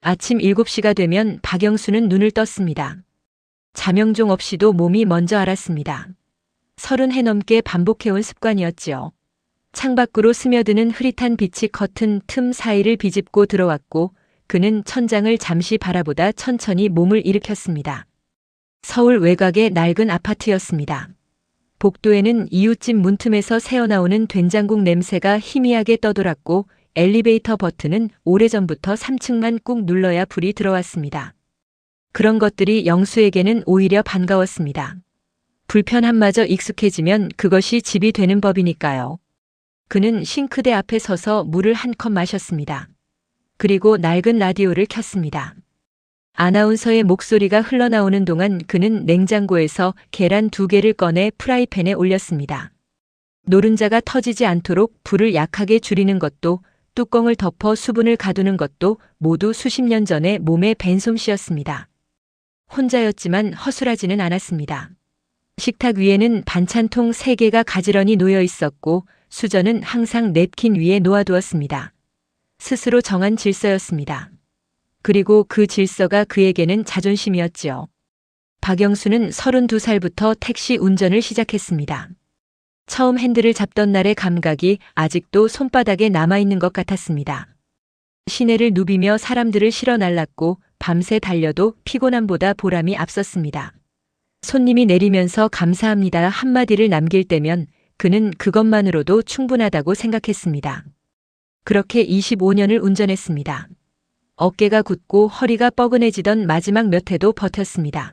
아침 7시가 되면 박영수는 눈을 떴습니다. 자명종 없이도 몸이 먼저 알았습니다. 30해 넘게 반복해온 습관이었지요. 창밖으로 스며드는 흐릿한 빛이 커튼 틈 사이를 비집고 들어왔고 그는 천장을 잠시 바라보다 천천히 몸을 일으켰습니다. 서울 외곽의 낡은 아파트였습니다. 복도에는 이웃집 문틈에서 새어나오는 된장국 냄새가 희미하게 떠돌았고 엘리베이터 버튼은 오래전부터 3층만 꾹 눌러야 불이 들어왔습니다. 그런 것들이 영수에게는 오히려 반가웠습니다. 불편함마저 익숙해지면 그것이 집이 되는 법이니까요. 그는 싱크대 앞에 서서 물을 한 컵 마셨습니다. 그리고 낡은 라디오를 켰습니다. 아나운서의 목소리가 흘러나오는 동안 그는 냉장고에서 계란 2개를 꺼내 프라이팬에 올렸습니다. 노른자가 터지지 않도록 불을 약하게 줄이는 것도 뚜껑을 덮어 수분을 가두는 것도 모두 수십 년 전에 몸에 밴 솜씨였습니다. 혼자였지만 허술하지는 않았습니다. 식탁 위에는 반찬통 3개가 가지런히 놓여 있었고 수저는 항상 냅킨 위에 놓아두었습니다. 스스로 정한 질서였습니다. 그리고 그 질서가 그에게는 자존심이었지요. 박영수는 32살부터 택시 운전을 시작했습니다. 처음 핸들을 잡던 날의 감각이 아직도 손바닥에 남아있는 것 같았습니다. 시내를 누비며 사람들을 실어 날랐고 밤새 달려도 피곤함보다 보람이 앞섰습니다. 손님이 내리면서 감사합니다 한마디를 남길 때면 그는 그것만으로도 충분하다고 생각했습니다. 그렇게 25년을 운전했습니다. 어깨가 굳고 허리가 뻐근해지던 마지막 몇 해도 버텼습니다.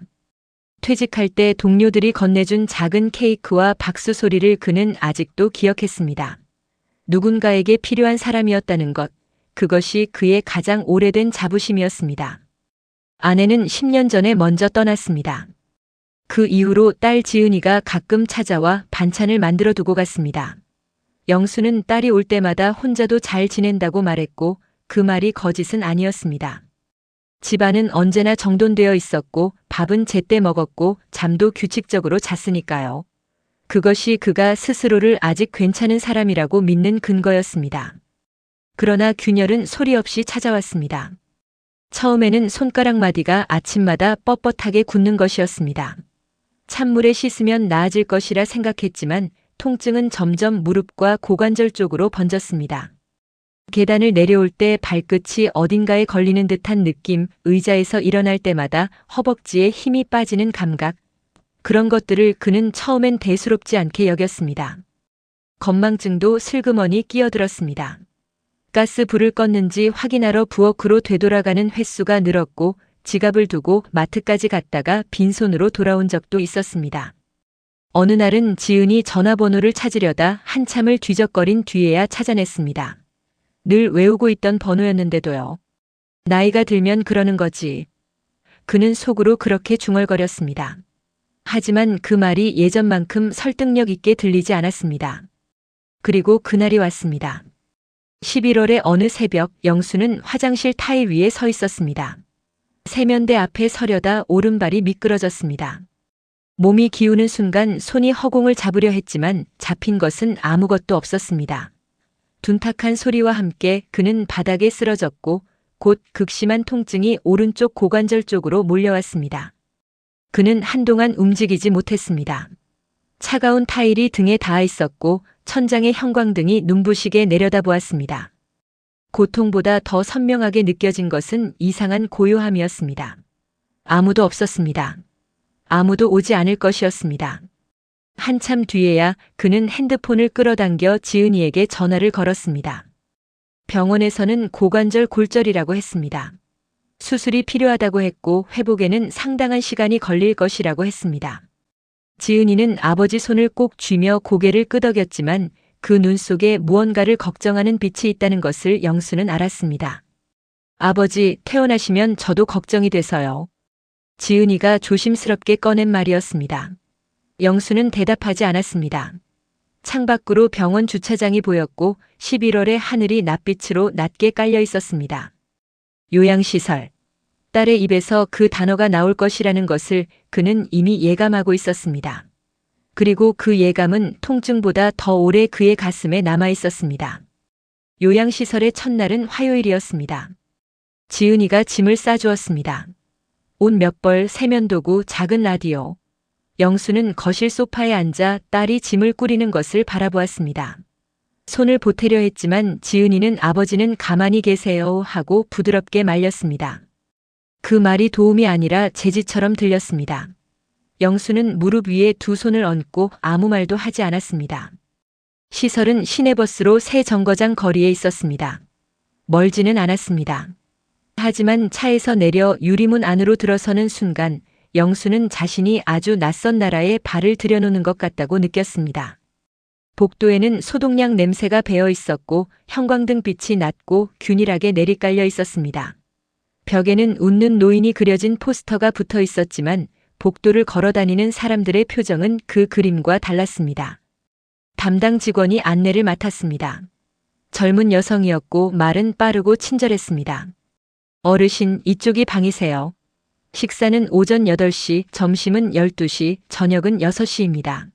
퇴직할 때 동료들이 건네준 작은 케이크와 박수 소리를 그는 아직도 기억했습니다. 누군가에게 필요한 사람이었다는 것, 그것이 그의 가장 오래된 자부심이었습니다. 아내는 10년 전에 먼저 떠났습니다. 그 이후로 딸 지은이가 가끔 찾아와 반찬을 만들어 두고 갔습니다. 영수는 딸이 올 때마다 혼자도 잘 지낸다고 말했고 그 말이 거짓은 아니었습니다. 집안은 언제나 정돈되어 있었고 밥은 제때 먹었고 잠도 규칙적으로 잤으니까요. 그것이 그가 스스로를 아직 괜찮은 사람이라고 믿는 근거였습니다. 그러나 균열은 소리 없이 찾아왔습니다. 처음에는 손가락 마디가 아침마다 뻣뻣하게 굳는 것이었습니다. 찬물에 씻으면 나아질 것이라 생각했지만 통증은 점점 무릎과 고관절 쪽으로 번졌습니다. 계단을 내려올 때 발끝이 어딘가에 걸리는 듯한 느낌, 의자에서 일어날 때마다 허벅지에 힘이 빠지는 감각, 그런 것들을 그는 처음엔 대수롭지 않게 여겼습니다. 건망증도 슬그머니 끼어들었습니다. 가스 불을 껐는지 확인하러 부엌으로 되돌아가는 횟수가 늘었고 지갑을 두고 마트까지 갔다가 빈손으로 돌아온 적도 있었습니다. 어느 날은 지은이 전화번호를 찾으려다 한참을 뒤적거린 뒤에야 찾아냈습니다. 늘 외우고 있던 번호였는데도요. 나이가 들면 그러는 거지. 그는 속으로 그렇게 중얼거렸습니다. 하지만 그 말이 예전만큼 설득력 있게 들리지 않았습니다. 그리고 그날이 왔습니다. 11월의 어느 새벽 영수는 화장실 타일 위에 서 있었습니다. 세면대 앞에 서려다 오른발이 미끄러졌습니다. 몸이 기우는 순간 손이 허공을 잡으려 했지만 잡힌 것은 아무것도 없었습니다. 둔탁한 소리와 함께 그는 바닥에 쓰러졌고 곧 극심한 통증이 오른쪽 고관절 쪽으로 몰려왔습니다. 그는 한동안 움직이지 못했습니다. 차가운 타일이 등에 닿아 있었고 천장의 형광등이 눈부시게 내려다보았습니다. 고통보다 더 선명하게 느껴진 것은 이상한 고요함이었습니다. 아무도 없었습니다. 아무도 오지 않을 것이었습니다. 한참 뒤에야 그는 핸드폰을 끌어당겨 지은이에게 전화를 걸었습니다. 병원에서는 고관절 골절이라고 했습니다. 수술이 필요하다고 했고 회복에는 상당한 시간이 걸릴 것이라고 했습니다. 지은이는 아버지 손을 꼭 쥐며 고개를 끄덕였지만 그 눈 속에 무언가를 걱정하는 빛이 있다는 것을 영수는 알았습니다. 아버지, 퇴원하시면 저도 걱정이 돼서요. 지은이가 조심스럽게 꺼낸 말이었습니다. 영수는 대답하지 않았습니다. 창밖으로 병원 주차장이 보였고 11월의 하늘이 낯빛으로 낮게 깔려 있었습니다. 요양시설. 딸의 입에서 그 단어가 나올 것이라는 것을 그는 이미 예감하고 있었습니다. 그리고 그 예감은 통증보다 더 오래 그의 가슴에 남아 있었습니다. 요양시설의 첫날은 화요일이었습니다. 지은이가 짐을 싸주었습니다. 옷 몇 벌, 세면도구, 작은 라디오. 영수는 거실 소파에 앉아 딸이 짐을 꾸리는 것을 바라보았습니다. 손을 보태려 했지만 지은이는 아버지는 가만히 계세요 하고 부드럽게 말렸습니다. 그 말이 도움이 아니라 제지처럼 들렸습니다. 영수는 무릎 위에 두 손을 얹고 아무 말도 하지 않았습니다. 시설은 시내버스로 새 정거장 거리에 있었습니다. 멀지는 않았습니다. 하지만 차에서 내려 유리문 안으로 들어서는 순간 영수는 자신이 아주 낯선 나라에 발을 들여놓는 것 같다고 느꼈습니다. 복도에는 소독약 냄새가 배어 있었고 형광등 빛이 낮고 균일하게 내리깔려 있었습니다. 벽에는 웃는 노인이 그려진 포스터가 붙어 있었지만 복도를 걸어다니는 사람들의 표정은 그 그림과 달랐습니다. 담당 직원이 안내를 맡았습니다. 젊은 여성이었고 말은 빠르고 친절했습니다. 어르신, 이쪽이 방이세요. 식사는 오전 8시, 점심은 12시, 저녁은 6시입니다.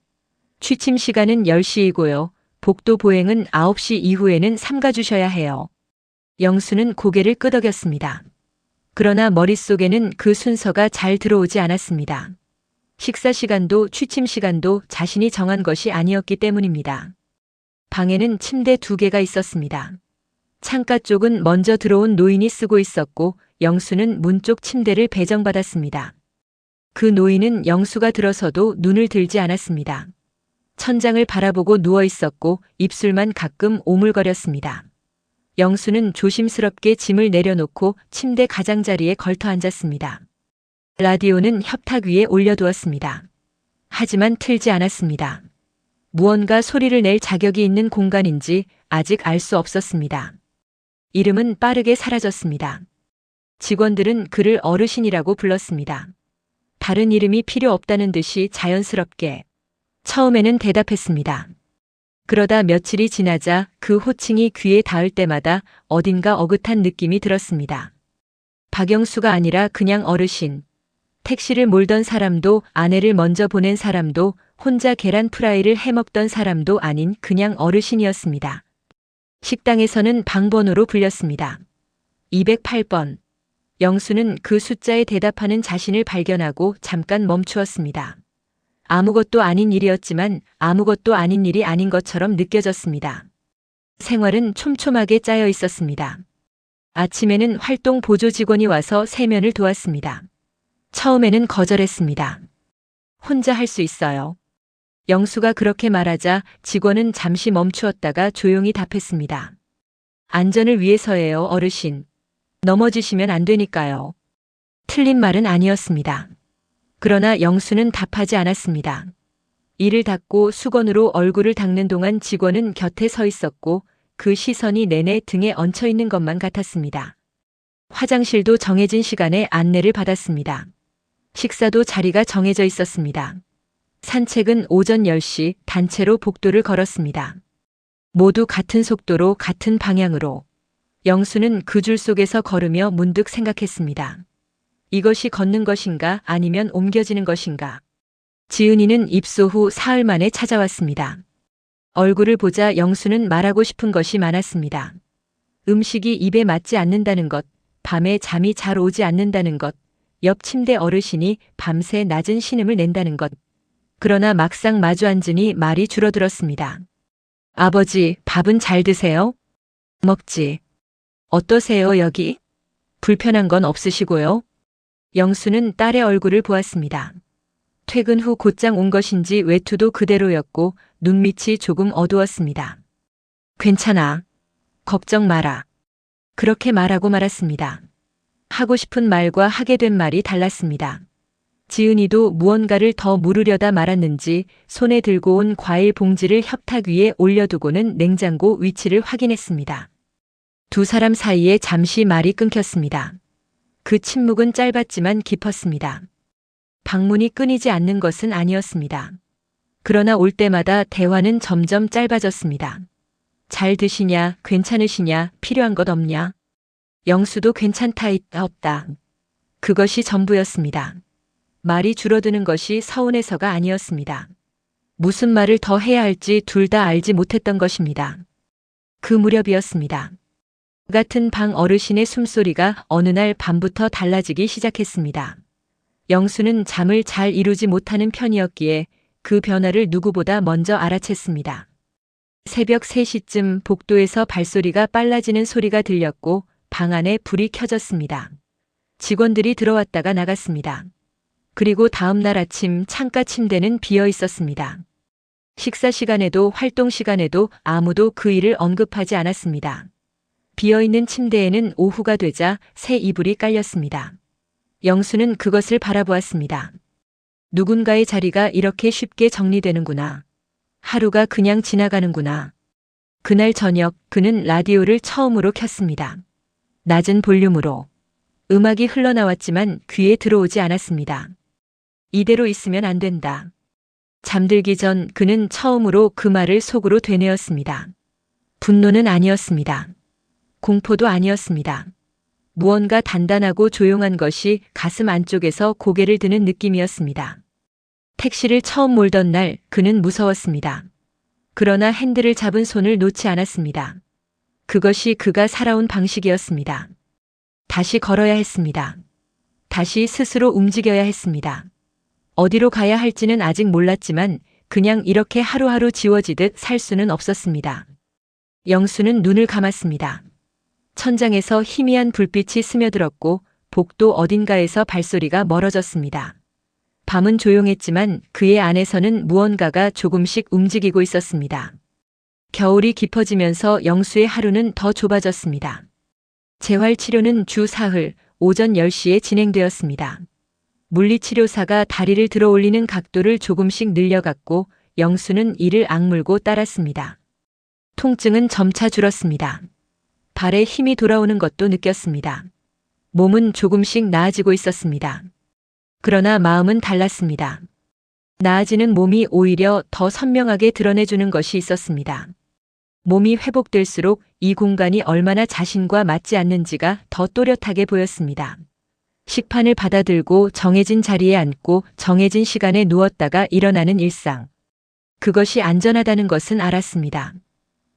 취침 시간은 10시이고요. 복도 보행은 9시 이후에는 삼가주셔야 해요. 영수는 고개를 끄덕였습니다. 그러나 머릿속에는 그 순서가 잘 들어오지 않았습니다. 식사 시간도 취침 시간도 자신이 정한 것이 아니었기 때문입니다. 방에는 침대 2개가 있었습니다. 창가 쪽은 먼저 들어온 노인이 쓰고 있었고 영수는 문 쪽 침대를 배정받았습니다. 그 노인은 영수가 들어서도 눈을 들지 않았습니다. 천장을 바라보고 누워 있었고 입술만 가끔 오물거렸습니다. 영수는 조심스럽게 짐을 내려놓고 침대 가장자리에 걸터 앉았습니다. 라디오는 협탁 위에 올려두었습니다. 하지만 틀지 않았습니다. 무언가 소리를 낼 자격이 있는 공간인지 아직 알 수 없었습니다. 이름은 빠르게 사라졌습니다. 직원들은 그를 어르신이라고 불렀습니다. 다른 이름이 필요 없다는 듯이 자연스럽게 처음에는 대답했습니다. 그러다 며칠이 지나자 그 호칭이 귀에 닿을 때마다 어딘가 어긋한 느낌이 들었습니다. 박영수가 아니라 그냥 어르신. 택시를 몰던 사람도 아내를 먼저 보낸 사람도 혼자 계란 프라이를 해먹던 사람도 아닌 그냥 어르신이었습니다. 식당에서는 방번호로 불렸습니다. 208번. 영수는 그 숫자에 대답하는 자신을 발견하고 잠깐 멈추었습니다. 아무것도 아닌 일이었지만 아무것도 아닌 일이 아닌 것처럼 느껴졌습니다. 생활은 촘촘하게 짜여 있었습니다. 아침에는 활동 보조 직원이 와서 세면을 도왔습니다. 처음에는 거절했습니다. 혼자 할 수 있어요. 영수가 그렇게 말하자 직원은 잠시 멈추었다가 조용히 답했습니다. 안전을 위해서예요, 어르신. 넘어지시면 안 되니까요. 틀린 말은 아니었습니다. 그러나 영수는 답하지 않았습니다. 이를 닫고 수건으로 얼굴을 닦는 동안 직원은 곁에 서 있었고 그 시선이 내내 등에 얹혀 있는 것만 같았습니다. 화장실도 정해진 시간에 안내를 받았습니다. 식사도 자리가 정해져 있었습니다. 산책은 오전 10시 단체로 복도를 걸었습니다. 모두 같은 속도로 같은 방향으로. 영수는 그 줄 속에서 걸으며 문득 생각했습니다. 이것이 걷는 것인가 아니면 옮겨지는 것인가. 지은이는 입소 후 사흘 만에 찾아왔습니다. 얼굴을 보자 영수는 말하고 싶은 것이 많았습니다. 음식이 입에 맞지 않는다는 것, 밤에 잠이 잘 오지 않는다는 것, 옆 침대 어르신이 밤새 낮은 신음을 낸다는 것. 그러나 막상 마주 앉으니 말이 줄어들었습니다. 아버지, 밥은 잘 드세요? 먹지. 어떠세요, 여기? 불편한 건 없으시고요? 영수는 딸의 얼굴을 보았습니다. 퇴근 후 곧장 온 것인지 외투도 그대로였고 눈밑이 조금 어두웠습니다. 괜찮아. 걱정 마라. 그렇게 말하고 말았습니다. 하고 싶은 말과 하게 된 말이 달랐습니다. 지은이도 무언가를 더 물으려다 말았는지 손에 들고 온 과일 봉지를 협탁 위에 올려두고는 냉장고 위치를 확인했습니다. 두 사람 사이에 잠시 말이 끊겼습니다. 그 침묵은 짧았지만 깊었습니다. 방문이 끊이지 않는 것은 아니었습니다. 그러나 올 때마다 대화는 점점 짧아졌습니다. 잘 드시냐, 괜찮으시냐, 필요한 것 없냐? 영수도 괜찮다 있다 없다. 그것이 전부였습니다. 말이 줄어드는 것이 서운해서가 아니었습니다. 무슨 말을 더 해야 할지 둘 다 알지 못했던 것입니다. 그 무렵이었습니다. 같은 방 어르신의 숨소리가 어느 날 밤부터 달라지기 시작했습니다. 영수는 잠을 잘 이루지 못하는 편이었기에 그 변화를 누구보다 먼저 알아챘습니다. 새벽 3시쯤 복도에서 발소리가 빨라지는 소리가 들렸고 방 안에 불이 켜졌습니다. 직원들이 들어왔다가 나갔습니다. 그리고 다음 날 아침 창가 침대는 비어 있었습니다. 식사 시간에도 활동 시간에도 아무도 그 일을 언급하지 않았습니다. 비어있는 침대에는 오후가 되자 새 이불이 깔렸습니다. 영수는 그것을 바라보았습니다. 누군가의 자리가 이렇게 쉽게 정리되는구나. 하루가 그냥 지나가는구나. 그날 저녁 그는 라디오를 처음으로 켰습니다. 낮은 볼륨으로. 음악이 흘러나왔지만 귀에 들어오지 않았습니다. 이대로 있으면 안 된다. 잠들기 전 그는 처음으로 그 말을 속으로 되뇌었습니다. 분노는 아니었습니다. 공포도 아니었습니다. 무언가 단단하고 조용한 것이 가슴 안쪽에서 고개를 드는 느낌이었습니다. 택시를 처음 몰던 날 그는 무서웠습니다. 그러나 핸들을 잡은 손을 놓지 않았습니다. 그것이 그가 살아온 방식이었습니다. 다시 걸어야 했습니다. 다시 스스로 움직여야 했습니다. 어디로 가야 할지는 아직 몰랐지만 그냥 이렇게 하루하루 지워지듯 살 수는 없었습니다. 영수는 눈을 감았습니다. 천장에서 희미한 불빛이 스며들었고 복도 어딘가에서 발소리가 멀어졌습니다. 밤은 조용했지만 그의 안에서는 무언가가 조금씩 움직이고 있었습니다. 겨울이 깊어지면서 영수의 하루는 더 좁아졌습니다. 재활치료는 주 사흘 오전 10시에 진행되었습니다. 물리치료사가 다리를 들어 올리는 각도를 조금씩 늘려갔고 영수는 이를 악물고 따랐습니다. 통증은 점차 줄었습니다. 발에 힘이 돌아오는 것도 느꼈습니다. 몸은 조금씩 나아지고 있었습니다. 그러나 마음은 달랐습니다. 나아지는 몸이 오히려 더 선명하게 드러내주는 것이 있었습니다. 몸이 회복될수록 이 공간이 얼마나 자신과 맞지 않는지가 더 또렷하게 보였습니다. 식판을 받아들고 정해진 자리에 앉고 정해진 시간에 누웠다가 일어나는 일상. 그것이 안전하다는 것은 알았습니다.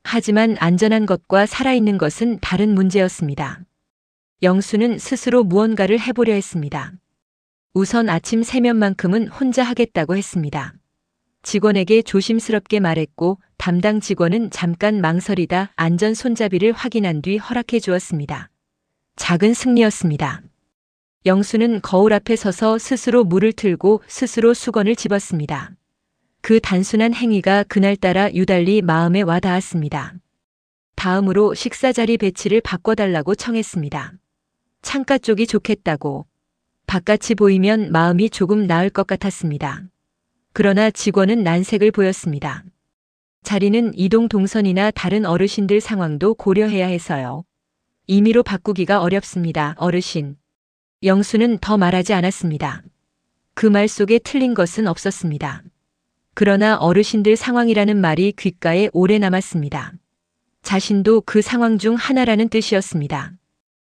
하지만 안전한 것과 살아있는 것은 다른 문제였습니다. 영수는 스스로 무언가를 해보려 했습니다. 우선 아침 세면만큼은 혼자 하겠다고 했습니다. 직원에게 조심스럽게 말했고 담당 직원은 잠깐 망설이다 안전 손잡이를 확인한 뒤 허락해 주었습니다. 작은 승리였습니다. 영수는 거울 앞에 서서 스스로 물을 틀고 스스로 수건을 집었습니다. 그 단순한 행위가 그날따라 유달리 마음에 와 닿았습니다. 다음으로 식사 자리 배치를 바꿔달라고 청했습니다. 창가 쪽이 좋겠다고. 바깥이 보이면 마음이 조금 나을 것 같았습니다. 그러나 직원은 난색을 보였습니다. 자리는 이동 동선이나 다른 어르신들 상황도 고려해야 해서요. 임의로 바꾸기가 어렵습니다, 어르신. 영수는 더 말하지 않았습니다. 그 말 속에 틀린 것은 없었습니다. 그러나 어르신들 상황이라는 말이 귓가에 오래 남았습니다. 자신도 그 상황 중 하나라는 뜻이었습니다.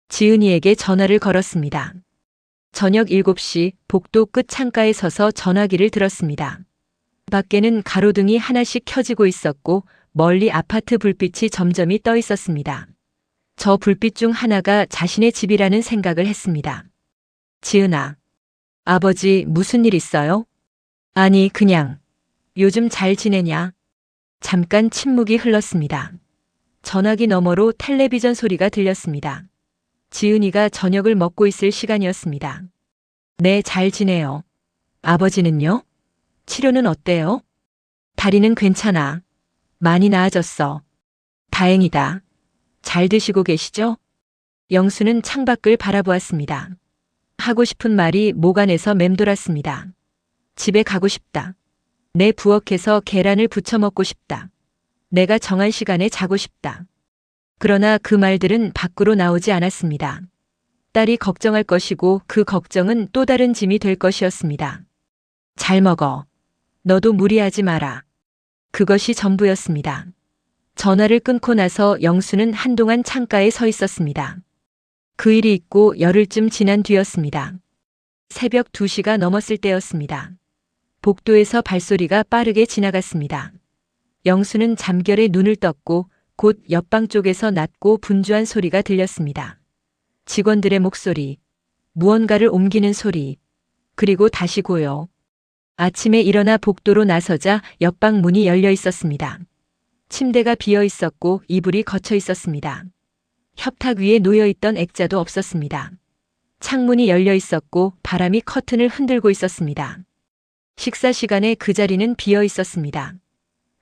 지은이에게 전화를 걸었습니다. 저녁 7시 복도 끝 창가에 서서 전화기를 들었습니다. 밖에는 가로등이 하나씩 켜지고 있었고 멀리 아파트 불빛이 점점이 떠 있었습니다. 저 불빛 중 하나가 자신의 집이라는 생각을 했습니다. 지은아, 아버지 무슨 일 있어요? 아니 그냥 요즘 잘 지내냐? 잠깐 침묵이 흘렀습니다. 전화기 너머로 텔레비전 소리가 들렸습니다. 지은이가 저녁을 먹고 있을 시간이었습니다. 네, 잘 지내요. 아버지는요? 치료는 어때요? 다리는 괜찮아. 많이 나아졌어. 다행이다. 잘 드시고 계시죠? 영수는 창밖을 바라보았습니다. 하고 싶은 말이 목 안에서 맴돌았습니다. 집에 가고 싶다. 내 부엌에서 계란을 부쳐 먹고 싶다. 내가 정한 시간에 자고 싶다. 그러나 그 말들은 밖으로 나오지 않았습니다. 딸이 걱정할 것이고 그 걱정은 또 다른 짐이 될 것이었습니다. 잘 먹어. 너도 무리하지 마라. 그것이 전부였습니다. 전화를 끊고 나서 영수는 한동안 창가에 서 있었습니다. 그 일이 있고 열흘쯤 지난 뒤였습니다. 새벽 2시가 넘었을 때였습니다. 복도에서 발소리가 빠르게 지나갔습니다. 영수는 잠결에 눈을 떴고 곧 옆방 쪽에서 낮고 분주한 소리가 들렸습니다. 직원들의 목소리, 무언가를 옮기는 소리, 그리고 다시 고요. 아침에 일어나 복도로 나서자 옆방 문이 열려 있었습니다. 침대가 비어 있었고 이불이 걷혀 있었습니다. 협탁 위에 놓여 있던 액자도 없었습니다. 창문이 열려 있었고 바람이 커튼을 흔들고 있었습니다. 식사 시간에 그 자리는 비어 있었습니다.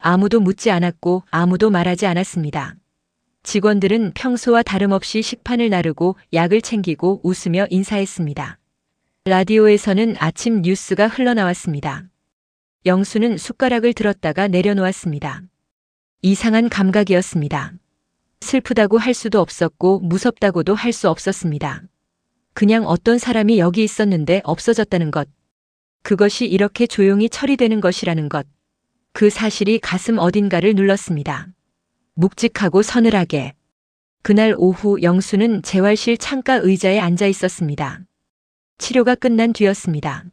아무도 묻지 않았고 아무도 말하지 않았습니다. 직원들은 평소와 다름없이 식판을 나르고 약을 챙기고 웃으며 인사했습니다. 라디오에서는 아침 뉴스가 흘러나왔습니다. 영수는 숟가락을 들었다가 내려놓았습니다. 이상한 감각이었습니다. 슬프다고 할 수도 없었고 무섭다고도 할 수 없었습니다. 그냥 어떤 사람이 여기 있었는데 없어졌다는 것. 그것이 이렇게 조용히 처리되는 것이라는 것. 그 사실이 가슴 어딘가를 눌렀습니다. 묵직하고 서늘하게. 그날 오후 영수는 재활실 창가 의자에 앉아 있었습니다. 치료가 끝난 뒤였습니다.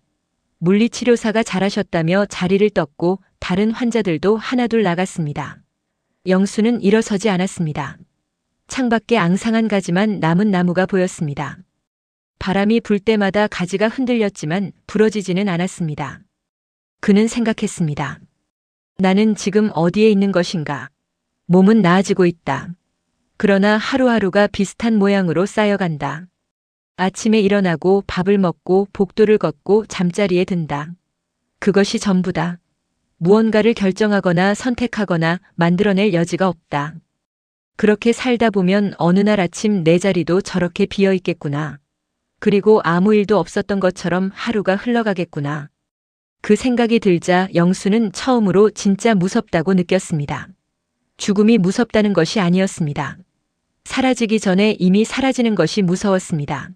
물리치료사가 잘하셨다며 자리를 떴고 다른 환자들도 하나둘 나갔습니다. 영수는 일어서지 않았습니다. 창밖에 앙상한 가지만 남은 나무가 보였습니다. 바람이 불 때마다 가지가 흔들렸지만 부러지지는 않았습니다. 그는 생각했습니다. 나는 지금 어디에 있는 것인가? 몸은 나아지고 있다. 그러나 하루하루가 비슷한 모양으로 쌓여간다. 아침에 일어나고 밥을 먹고 복도를 걷고 잠자리에 든다. 그것이 전부다. 무언가를 결정하거나 선택하거나 만들어낼 여지가 없다. 그렇게 살다 보면 어느 날 아침 내 자리도 저렇게 비어 있겠구나. 그리고 아무 일도 없었던 것처럼 하루가 흘러가겠구나. 그 생각이 들자 영수는 처음으로 진짜 무섭다고 느꼈습니다. 죽음이 무섭다는 것이 아니었습니다. 사라지기 전에 이미 사라지는 것이 무서웠습니다.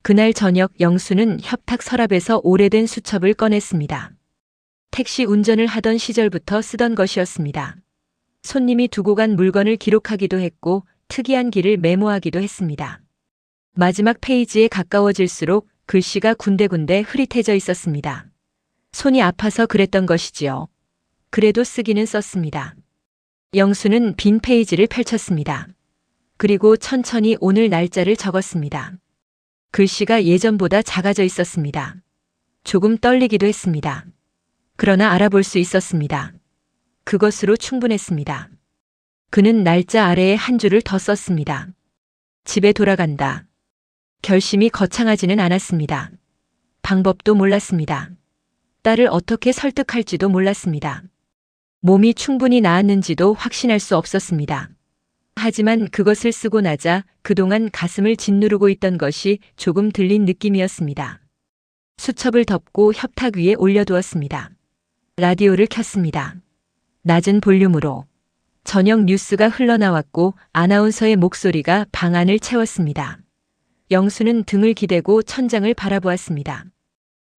그날 저녁 영수는 협탁 서랍에서 오래된 수첩을 꺼냈습니다. 택시 운전을 하던 시절부터 쓰던 것이었습니다. 손님이 두고 간 물건을 기록하기도 했고 특이한 길을 메모하기도 했습니다. 마지막 페이지에 가까워질수록 글씨가 군데군데 흐릿해져 있었습니다. 손이 아파서 그랬던 것이지요. 그래도 쓰기는 썼습니다. 영수는 빈 페이지를 펼쳤습니다. 그리고 천천히 오늘 날짜를 적었습니다. 글씨가 예전보다 작아져 있었습니다. 조금 떨리기도 했습니다. 그러나 알아볼 수 있었습니다. 그것으로 충분했습니다. 그는 날짜 아래에 한 줄을 더 썼습니다. 집에 돌아간다. 결심이 거창하지는 않았습니다. 방법도 몰랐습니다. 딸을 어떻게 설득할지도 몰랐습니다. 몸이 충분히 나았는지도 확신할 수 없었습니다. 하지만 그것을 쓰고 나자 그동안 가슴을 짓누르고 있던 것이 조금 들린 느낌이었습니다. 수첩을 덮고 협탁 위에 올려두었습니다. 라디오를 켰습니다. 낮은 볼륨으로. 저녁 뉴스가 흘러나왔고 아나운서의 목소리가 방 안을 채웠습니다. 영수는 등을 기대고 천장을 바라보았습니다.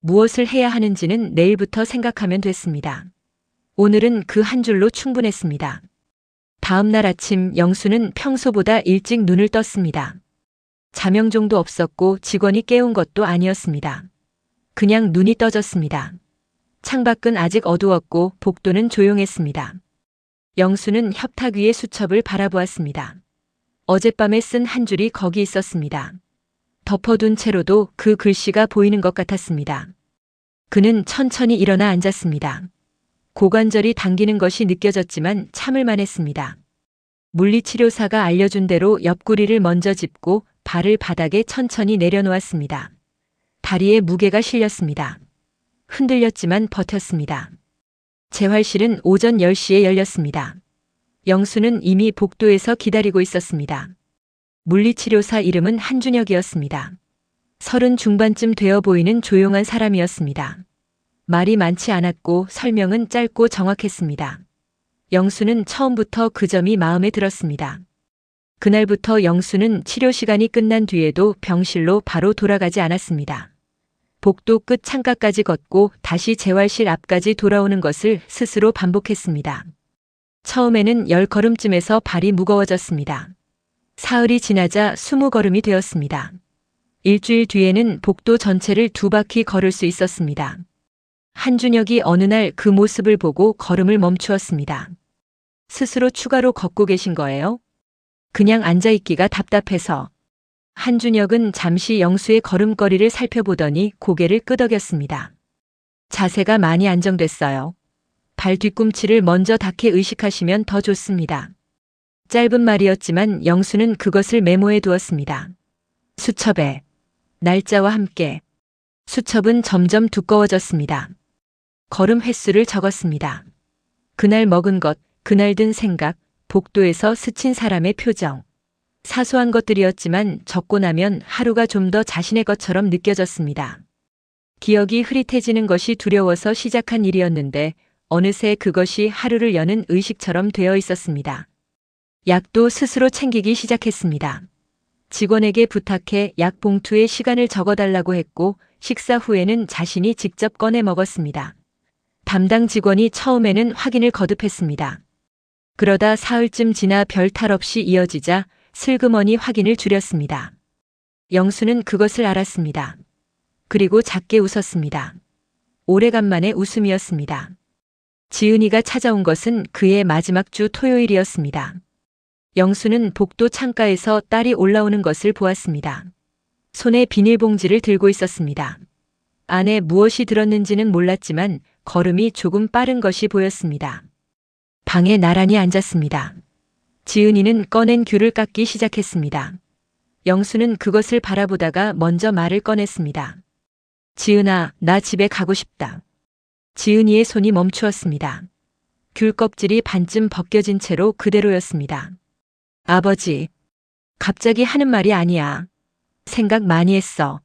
무엇을 해야 하는지는 내일부터 생각하면 됐습니다. 오늘은 그 한 줄로 충분했습니다. 다음 날 아침 영수는 평소보다 일찍 눈을 떴습니다. 자명종도 없었고 직원이 깨운 것도 아니었습니다. 그냥 눈이 떠졌습니다. 창밖은 아직 어두웠고 복도는 조용했습니다. 영수는 협탁 위의 수첩을 바라보았습니다. 어젯밤에 쓴 한 줄이 거기 있었습니다. 덮어둔 채로도 그 글씨가 보이는 것 같았습니다. 그는 천천히 일어나 앉았습니다. 고관절이 당기는 것이 느껴졌지만 참을만 했습니다. 물리치료사가 알려준 대로 옆구리를 먼저 짚고 발을 바닥에 천천히 내려놓았습니다. 다리에 무게가 실렸습니다. 흔들렸지만 버텼습니다. 재활실은 오전 10시에 열렸습니다. 영수는 이미 복도에서 기다리고 있었습니다. 물리치료사 이름은 한준혁이었습니다. 30 중반쯤 되어 보이는 조용한 사람이었습니다. 말이 많지 않았고 설명은 짧고 정확했습니다. 영수는 처음부터 그 점이 마음에 들었습니다. 그날부터 영수는 치료 시간이 끝난 뒤에도 병실로 바로 돌아가지 않았습니다. 복도 끝 창가까지 걷고 다시 재활실 앞까지 돌아오는 것을 스스로 반복했습니다. 처음에는 10걸음쯤에서 발이 무거워졌습니다. 사흘이 지나자 20걸음이 되었습니다. 일주일 뒤에는 복도 전체를 2바퀴 걸을 수 있었습니다. 한준혁이 어느 날 그 모습을 보고 걸음을 멈추었습니다. 스스로 추가로 걷고 계신 거예요? 그냥 앉아있기가 답답해서. 한준혁은 잠시 영수의 걸음걸이를 살펴보더니 고개를 끄덕였습니다. 자세가 많이 안정됐어요. 발 뒤꿈치를 먼저 닿게 의식하시면 더 좋습니다. 짧은 말이었지만 영수는 그것을 메모해 두었습니다. 수첩에 날짜와 함께. 수첩은 점점 두꺼워졌습니다. 걸음 횟수를 적었습니다. 그날 먹은 것, 그날 든 생각, 복도에서 스친 사람의 표정. 사소한 것들이었지만 적고 나면 하루가 좀 더 자신의 것처럼 느껴졌습니다. 기억이 흐릿해지는 것이 두려워서 시작한 일이었는데 어느새 그것이 하루를 여는 의식처럼 되어 있었습니다. 약도 스스로 챙기기 시작했습니다. 직원에게 부탁해 약 봉투에 시간을 적어달라고 했고 식사 후에는 자신이 직접 꺼내 먹었습니다. 담당 직원이 처음에는 확인을 거듭했습니다. 그러다 사흘쯤 지나 별 탈 없이 이어지자 슬그머니 확인을 줄였습니다. 영수는 그것을 알았습니다. 그리고 작게 웃었습니다. 오래간만에 웃음이었습니다. 지은이가 찾아온 것은 그의 마지막 주 토요일이었습니다. 영수는 복도 창가에서 딸이 올라오는 것을 보았습니다. 손에 비닐봉지를 들고 있었습니다. 안에 무엇이 들었는지는 몰랐지만 걸음이 조금 빠른 것이 보였습니다. 방에 나란히 앉았습니다. 지은이는 꺼낸 귤을 깎기 시작했습니다. 영수는 그것을 바라보다가 먼저 말을 꺼냈습니다. 지은아, 나 집에 가고 싶다. 지은이의 손이 멈추었습니다. 귤 껍질이 반쯤 벗겨진 채로 그대로였습니다. 아버지, 갑자기 하는 말이 아니야. 생각 많이 했어.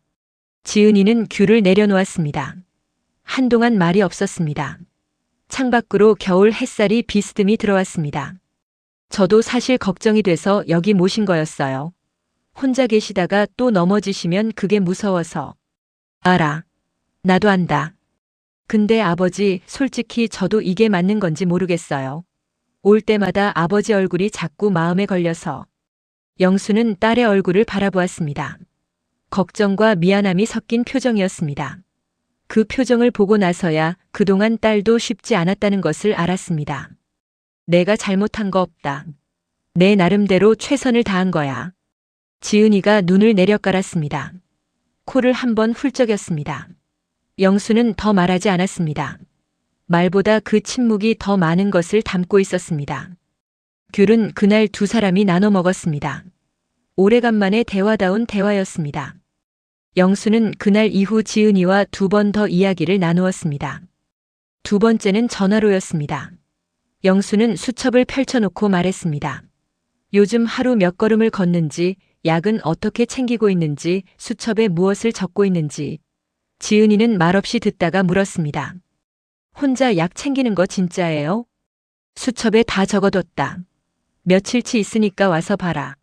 지은이는 귤을 내려놓았습니다. 한동안 말이 없었습니다. 창밖으로 겨울 햇살이 비스듬히 들어왔습니다. 저도 사실 걱정이 돼서 여기 모신 거였어요. 혼자 계시다가 또 넘어지시면 그게 무서워서. 알아. 나도 안다. 근데 아버지, 솔직히 저도 이게 맞는 건지 모르겠어요. 올 때마다 아버지 얼굴이 자꾸 마음에 걸려서. 영수는 딸의 얼굴을 바라보았습니다. 걱정과 미안함이 섞인 표정이었습니다. 그 표정을 보고 나서야 그동안 딸도 쉽지 않았다는 것을 알았습니다. 내가 잘못한 거 없다. 내 나름대로 최선을 다한 거야. 지은이가 눈을 내려깔았습니다. 코를 한번 훌쩍였습니다. 영수는 더 말하지 않았습니다. 말보다 그 침묵이 더 많은 것을 담고 있었습니다. 귤은 그날 두 사람이 나눠 먹었습니다. 오래간만에 대화다운 대화였습니다. 영수는 그날 이후 지은이와 두 번 더 이야기를 나누었습니다. 두 번째는 전화로였습니다. 영수는 수첩을 펼쳐놓고 말했습니다. 요즘 하루 몇 걸음을 걷는지, 약은 어떻게 챙기고 있는지, 수첩에 무엇을 적고 있는지. 지은이는 말없이 듣다가 물었습니다. 혼자 약 챙기는 거 진짜예요? 수첩에 다 적어뒀다. 며칠치 있으니까 와서 봐라.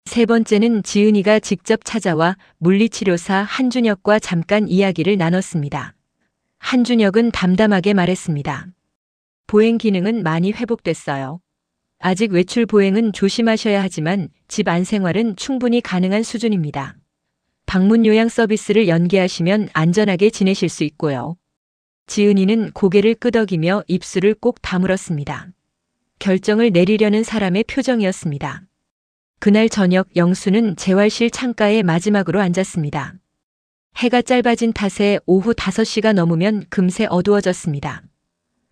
세 번째는 지은이가 직접 찾아와 물리치료사 한준혁과 잠깐 이야기를 나눴습니다. 한준혁은 담담하게 말했습니다. 보행 기능은 많이 회복됐어요. 아직 외출 보행은 조심하셔야 하지만 집 안 생활은 충분히 가능한 수준입니다. 방문 요양 서비스를 연계하시면 안전하게 지내실 수 있고요. 지은이는 고개를 끄덕이며 입술을 꼭 다물었습니다. 결정을 내리려는 사람의 표정이었습니다. 그날 저녁 영수는 재활실 창가에 마지막으로 앉았습니다. 해가 짧아진 탓에 오후 5시가 넘으면 금세 어두워졌습니다.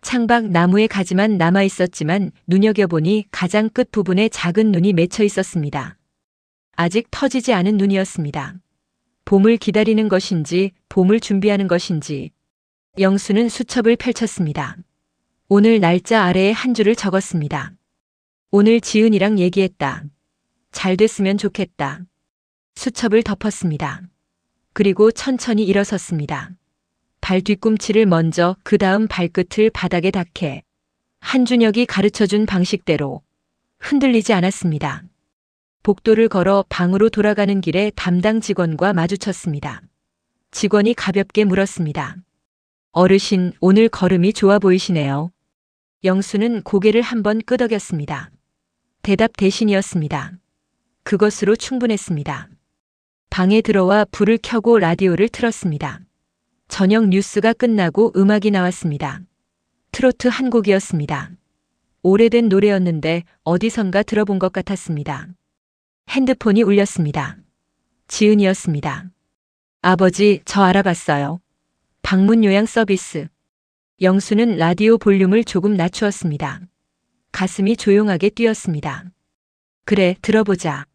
창밖 나무의 가지만 남아 있었지만 눈여겨보니 가장 끝 부분에 작은 눈이 맺혀 있었습니다. 아직 터지지 않은 눈이었습니다. 봄을 기다리는 것인지 봄을 준비하는 것인지. 영수는 수첩을 펼쳤습니다. 오늘 날짜 아래에 한 줄을 적었습니다. 오늘 지은이랑 얘기했다. 잘 됐으면 좋겠다. 수첩을 덮었습니다. 그리고 천천히 일어섰습니다. 발 뒤꿈치를 먼저 그 다음 발끝을 바닥에 닿게 한준혁이 가르쳐준 방식대로 흔들리지 않았습니다. 복도를 걸어 방으로 돌아가는 길에 담당 직원과 마주쳤습니다. 직원이 가볍게 물었습니다. 어르신, 오늘 걸음이 좋아 보이시네요. 영수는 고개를 한번 끄덕였습니다. 대답 대신이었습니다. 그것으로 충분했습니다. 방에 들어와 불을 켜고 라디오를 틀었습니다. 저녁 뉴스가 끝나고 음악이 나왔습니다. 트로트 한 곡이었습니다. 오래된 노래였는데 어디선가 들어본 것 같았습니다. 핸드폰이 울렸습니다. 지은이었습니다. 아버지, 저 알아봤어요. 방문 요양 서비스. 영수는 라디오 볼륨을 조금 낮추었습니다. 가슴이 조용하게 뛰었습니다. 그래, 들어보자.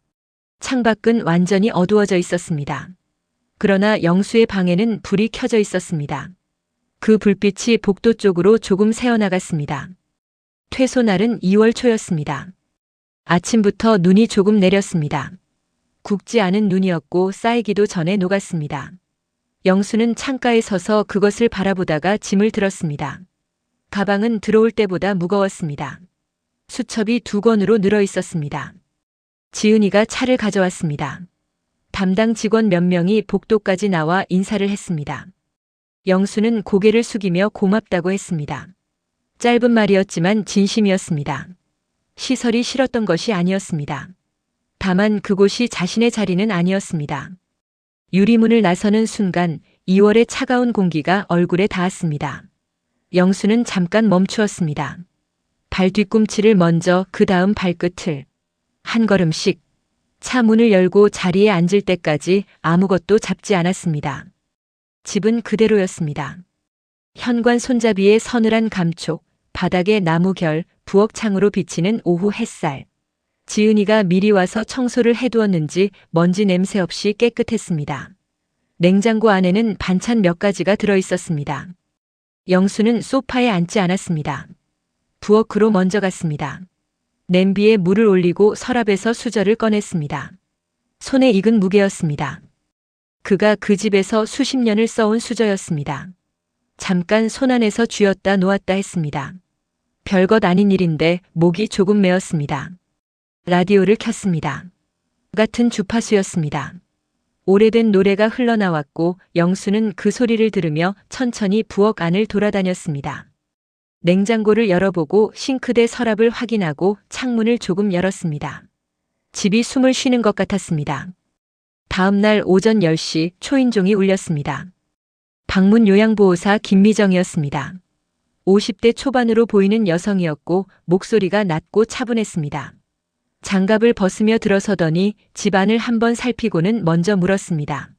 창밖은 완전히 어두워져 있었습니다. 그러나 영수의 방에는 불이 켜져 있었습니다. 그 불빛이 복도 쪽으로 조금 새어나갔습니다. 퇴소 날은 2월 초였습니다. 아침부터 눈이 조금 내렸습니다. 굵지 않은 눈이었고 쌓이기도 전에 녹았습니다. 영수는 창가에 서서 그것을 바라보다가 짐을 들었습니다. 가방은 들어올 때보다 무거웠습니다. 수첩이 2권으로 늘어 있었습니다. 지은이가 차를 가져왔습니다. 담당 직원 몇 명이 복도까지 나와 인사를 했습니다. 영수는 고개를 숙이며 고맙다고 했습니다. 짧은 말이었지만 진심이었습니다. 시설이 싫었던 것이 아니었습니다. 다만 그곳이 자신의 자리는 아니었습니다. 유리문을 나서는 순간 2월의 차가운 공기가 얼굴에 닿았습니다. 영수는 잠깐 멈추었습니다. 발 뒤꿈치를 먼저 그 다음 발끝을 한 걸음씩 차 문을 열고 자리에 앉을 때까지 아무것도 잡지 않았습니다. 집은 그대로였습니다. 현관 손잡이에 서늘한 감촉, 바닥에 나무결, 부엌창으로 비치는 오후 햇살. 지은이가 미리 와서 청소를 해두었는지 먼지 냄새 없이 깨끗했습니다. 냉장고 안에는 반찬 몇 가지가 들어 있었습니다. 영수는 소파에 앉지 않았습니다. 부엌으로 먼저 갔습니다. 냄비에 물을 올리고 서랍에서 수저를 꺼냈습니다. 손에 익은 무게였습니다. 그가 그 집에서 수십 년을 써온 수저였습니다. 잠깐 손안에서 쥐었다 놓았다 했습니다. 별것 아닌 일인데 목이 조금 메었습니다. 라디오를 켰습니다. 같은 주파수였습니다. 오래된 노래가 흘러나왔고 영수는 그 소리를 들으며 천천히 부엌 안을 돌아다녔습니다. 냉장고를 열어보고 싱크대 서랍을 확인하고 창문을 조금 열었습니다. 집이 숨을 쉬는 것 같았습니다. 다음 날 오전 10시 초인종이 울렸습니다. 방문 요양보호사 김미정이었습니다. 50대 초반으로 보이는 여성이었고 목소리가 낮고 차분했습니다. 장갑을 벗으며 들어서더니 집안을 한번 살피고는 먼저 물었습니다.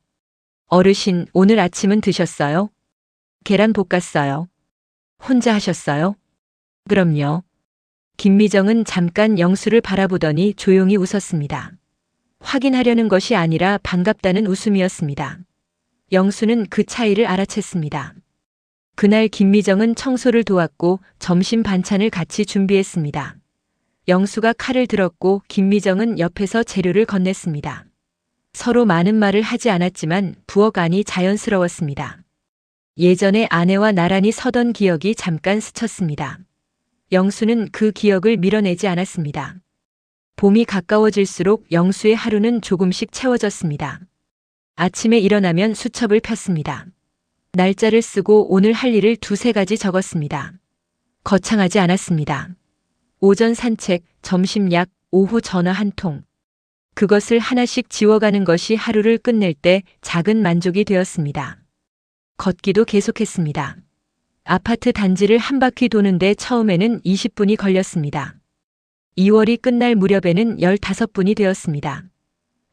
어르신, 오늘 아침은 드셨어요? 계란 볶았어요. 혼자 하셨어요? 그럼요. 김미정은 잠깐 영수를 바라보더니 조용히 웃었습니다. 확인하려는 것이 아니라 반갑다는 웃음이었습니다. 영수는 그 차이를 알아챘습니다. 그날 김미정은 청소를 도왔고 점심 반찬을 같이 준비했습니다. 영수가 칼을 들었고 김미정은 옆에서 재료를 건넸습니다. 서로 많은 말을 하지 않았지만 부엌 안이 자연스러웠습니다. 예전에 아내와 나란히 서던 기억이 잠깐 스쳤습니다. 영수는 그 기억을 밀어내지 않았습니다. 봄이 가까워질수록 영수의 하루는 조금씩 채워졌습니다. 아침에 일어나면 수첩을 폈습니다. 날짜를 쓰고 오늘 할 일을 2-3가지 적었습니다. 거창하지 않았습니다. 오전 산책, 점심 약, 오후 전화 한 통. 그것을 하나씩 지워가는 것이 하루를 끝낼 때 작은 만족이 되었습니다. 걷기도 계속했습니다. 아파트 단지를 한 바퀴 도는데 처음에는 20분이 걸렸습니다. 2월이 끝날 무렵에는 15분이 되었습니다.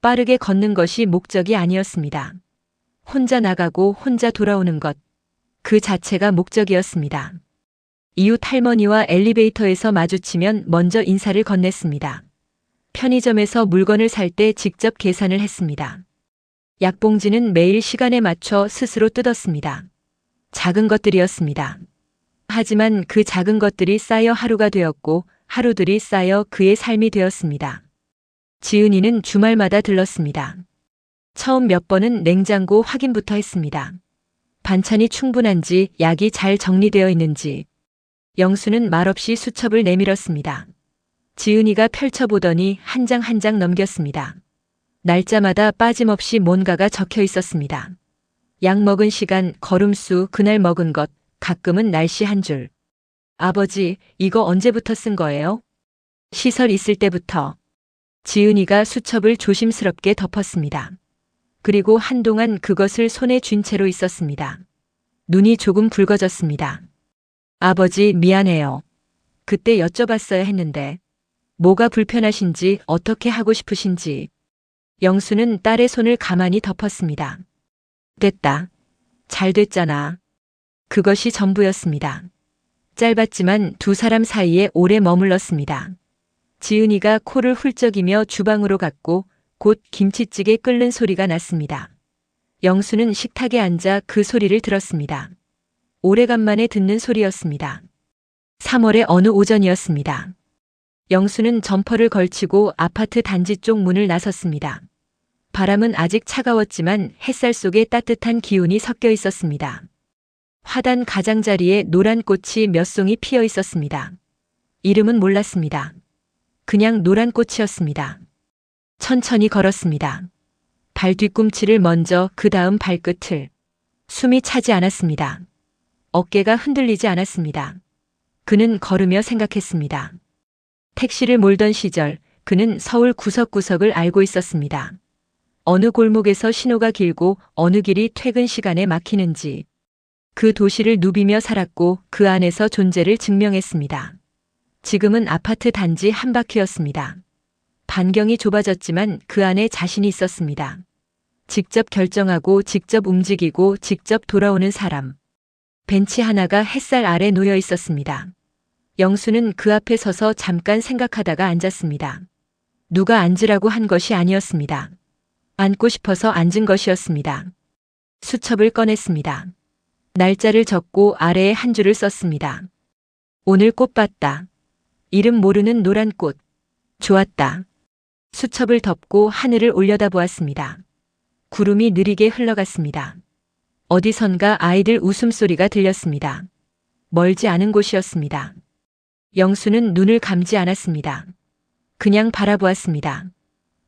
빠르게 걷는 것이 목적이 아니었습니다. 혼자 나가고 혼자 돌아오는 것, 그 자체가 목적이었습니다. 이웃 할머니와 엘리베이터에서 마주치면 먼저 인사를 건넸습니다. 편의점에서 물건을 살 때 직접 계산을 했습니다. 약봉지는 매일 시간에 맞춰 스스로 뜯었습니다. 작은 것들이었습니다. 하지만 그 작은 것들이 쌓여 하루가 되었고 하루들이 쌓여 그의 삶이 되었습니다. 지은이는 주말마다 들렀습니다. 처음 몇 번은 냉장고 확인부터 했습니다. 반찬이 충분한지, 약이 잘 정리되어 있는지. 영수는 말없이 수첩을 내밀었습니다. 지은이가 펼쳐보더니 한 장 한 장 넘겼습니다. 날짜마다 빠짐없이 뭔가가 적혀 있었습니다. 약 먹은 시간, 걸음수, 그날 먹은 것, 가끔은 날씨 한 줄. 아버지, 이거 언제부터 쓴 거예요? 시설 있을 때부터. 지은이가 수첩을 조심스럽게 덮었습니다. 그리고 한동안 그것을 손에 쥔 채로 있었습니다. 눈이 조금 붉어졌습니다. 아버지, 미안해요. 그때 여쭤봤어야 했는데. 뭐가 불편하신지, 어떻게 하고 싶으신지. 영수는 딸의 손을 가만히 덮었습니다. 됐다. 잘 됐잖아. 그것이 전부였습니다. 짧았지만 두 사람 사이에 오래 머물렀습니다. 지은이가 코를 훌쩍이며 주방으로 갔고 곧 김치찌개 끓는 소리가 났습니다. 영수는 식탁에 앉아 그 소리를 들었습니다. 오래간만에 듣는 소리였습니다. 3월의 어느 오전이었습니다. 영수는 점퍼를 걸치고 아파트 단지 쪽 문을 나섰습니다. 바람은 아직 차가웠지만 햇살 속에 따뜻한 기운이 섞여 있었습니다. 화단 가장자리에 노란 꽃이 몇 송이 피어 있었습니다. 이름은 몰랐습니다. 그냥 노란 꽃이었습니다. 천천히 걸었습니다. 발 뒤꿈치를 먼저 그 다음 발끝을. 숨이 차지 않았습니다. 어깨가 흔들리지 않았습니다. 그는 걸으며 생각했습니다. 택시를 몰던 시절 그는 서울 구석구석을 알고 있었습니다. 어느 골목에서 신호가 길고 어느 길이 퇴근 시간에 막히는지. 그 도시를 누비며 살았고 그 안에서 존재를 증명했습니다. 지금은 아파트 단지 한 바퀴였습니다. 반경이 좁아졌지만 그 안에 자신이 있었습니다. 직접 결정하고 직접 움직이고 직접 돌아오는 사람. 벤치 하나가 햇살 아래 놓여 있었습니다. 영수는 그 앞에 서서 잠깐 생각하다가 앉았습니다. 누가 앉으라고 한 것이 아니었습니다. 앉고 싶어서 앉은 것이었습니다. 수첩을 꺼냈습니다. 날짜를 적고 아래에 한 줄을 썼습니다. 오늘 꽃 봤다. 이름 모르는 노란 꽃. 좋았다. 수첩을 덮고 하늘을 올려다보았습니다. 구름이 느리게 흘러갔습니다. 어디선가 아이들 웃음소리가 들렸습니다. 멀지 않은 곳이었습니다. 영수는 눈을 감지 않았습니다. 그냥 바라보았습니다.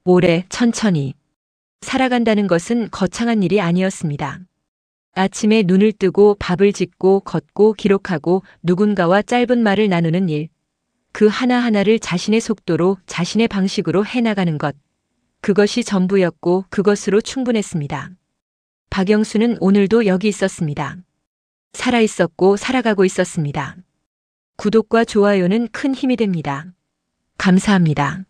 오래, 천천히. 살아간다는 것은 거창한 일이 아니었습니다. 아침에 눈을 뜨고 밥을 짓고 걷고 기록하고 누군가와 짧은 말을 나누는 일. 그 하나하나를 자신의 속도로 자신의 방식으로 해나가는 것. 그것이 전부였고 그것으로 충분했습니다. 박영수는 오늘도 여기 있었습니다. 살아있었고 살아가고 있었습니다. 구독과 좋아요는 큰 힘이 됩니다. 감사합니다.